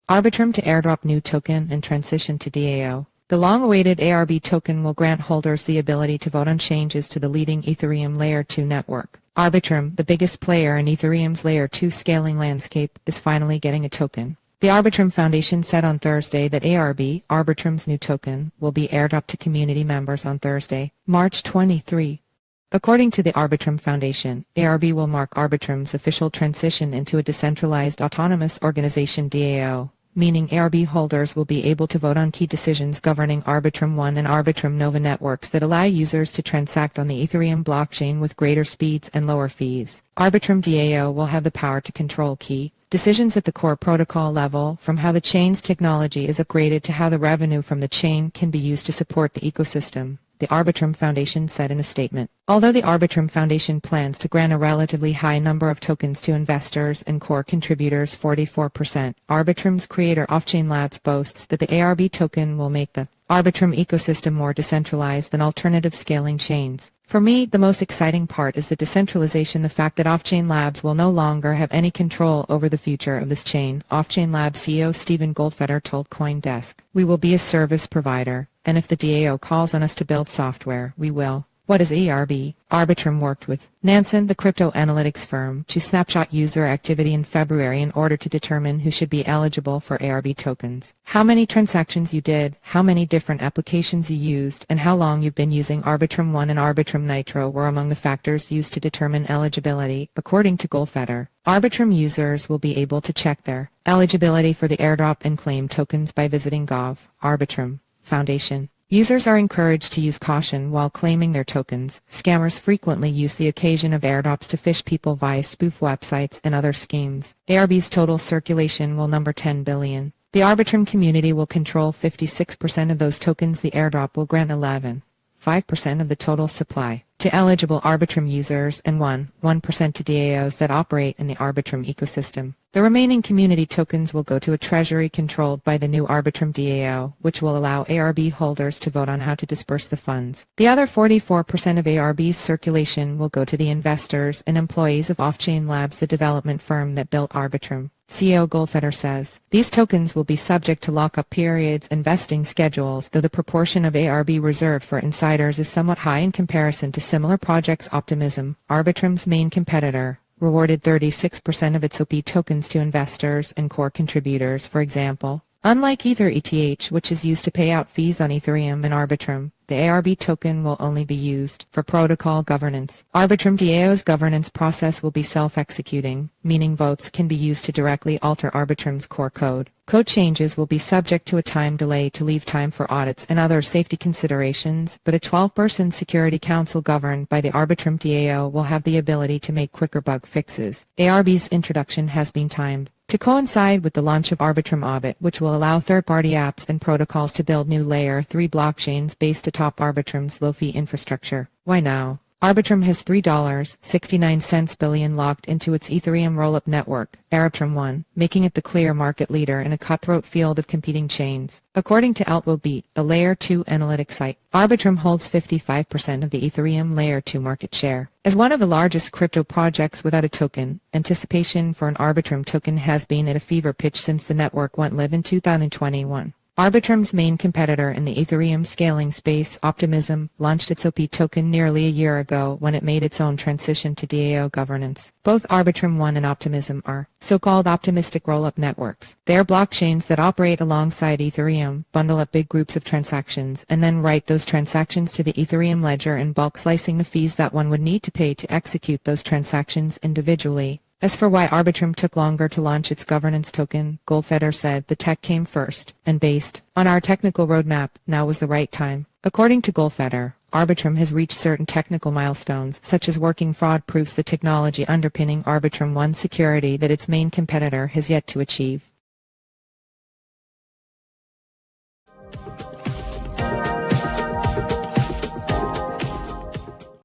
Arbitrum to airdrop new token and transition to DAO. The long-awaited ARB token will grant holders the ability to vote on changes to the leading Ethereum Layer 2 network. Arbitrum, the biggest player in Ethereum's Layer 2 scaling landscape, is finally getting a token. The Arbitrum Foundation said on Thursday that ARB, Arbitrum's new token, will be airdropped to community members on Thursday, March 23. According to the Arbitrum Foundation, ARB will mark Arbitrum's official transition into a decentralized autonomous organization DAO, meaning ARB holders will be able to vote on key decisions governing Arbitrum 1 and Arbitrum Nova networks that allow users to transact on the Ethereum blockchain with greater speeds and lower fees. Arbitrum DAO will have the power to control key decisions at the core protocol level, from how the chain's technology is upgraded to how the revenue from the chain can be used to support the ecosystem, the Arbitrum Foundation said in a statement. Although the Arbitrum Foundation plans to grant a relatively high number of tokens to investors and core contributors, 44%, Arbitrum's creator Offchain Labs boasts that the ARB token will make the Arbitrum ecosystem more decentralized than alternative scaling chains. For me, the most exciting part is the decentralization, the fact that Offchain Labs will no longer have any control over the future of this chain, Offchain Labs CEO Stephen Goldfeder told CoinDesk. We will be a service provider, and if the DAO calls on us to build software, we will. What is ARB? Arbitrum worked with Nansen, the crypto analytics firm, to snapshot user activity in February in order to determine who should be eligible for ARB tokens. How many transactions you did, how many different applications you used, and how long you've been using Arbitrum 1 and Arbitrum Nitro were among the factors used to determine eligibility, according to Goldfeder. Arbitrum users will be able to check their eligibility for the airdrop and claim tokens by visiting Gov. Arbitrum Foundation. Users are encouraged to use caution while claiming their tokens. Scammers frequently use the occasion of airdrops to phish people via spoof websites and other schemes. ARB's total circulation will number 10 billion. The Arbitrum community will control 56% of those tokens. The airdrop will grant 11.5% of the total supply to eligible Arbitrum users and 1% to DAOs that operate in the Arbitrum ecosystem. The remaining community tokens will go to a treasury controlled by the new Arbitrum DAO, which will allow ARB holders to vote on how to disperse the funds. The other 44% of ARB's circulation will go to the investors and employees of Offchain Labs, the development firm that built Arbitrum. CEO Goldfeder says, these tokens will be subject to lockup periods and vesting schedules, though the proportion of ARB reserved for insiders is somewhat high in comparison to similar projects. Optimism, Arbitrum's main competitor, rewarded 36% of its OP tokens to investors and core contributors. For example, unlike Ether ETH, which is used to pay out fees on Ethereum and Arbitrum, the ARB token will only be used for protocol governance. Arbitrum DAO's governance process will be self-executing, meaning votes can be used to directly alter Arbitrum's core code. Code changes will be subject to a time delay to leave time for audits and other safety considerations, but a 12-person security council governed by the Arbitrum DAO will have the ability to make quicker bug fixes. ARB's introduction has been timed to coincide with the launch of Arbitrum Orbit, which will allow third-party apps and protocols to build new Layer 3 blockchains based atop Arbitrum's low-fee infrastructure. Why now? Arbitrum has $3.69 billion locked into its Ethereum rollup network, Arbitrum 1, making it the clear market leader in a cutthroat field of competing chains. According to AltwoBeat, a Layer 2 analytics site, Arbitrum holds 55% of the Ethereum Layer 2 market share. As one of the largest crypto projects without a token, anticipation for an Arbitrum token has been at a fever pitch since the network went live in 2021. Arbitrum's main competitor in the Ethereum scaling space, Optimism, launched its OP token nearly a year ago when it made its own transition to DAO governance. Both Arbitrum 1 and Optimism are so-called optimistic rollup networks. They are blockchains that operate alongside Ethereum, bundle up big groups of transactions, and then write those transactions to the Ethereum ledger in bulk, slicing the fees that one would need to pay to execute those transactions individually. As for why Arbitrum took longer to launch its governance token, Goldfeder said the tech came first, and based on our technical roadmap, now was the right time. According to Goldfeder, Arbitrum has reached certain technical milestones, such as working fraud proofs, the technology underpinning Arbitrum 1 security that its main competitor has yet to achieve.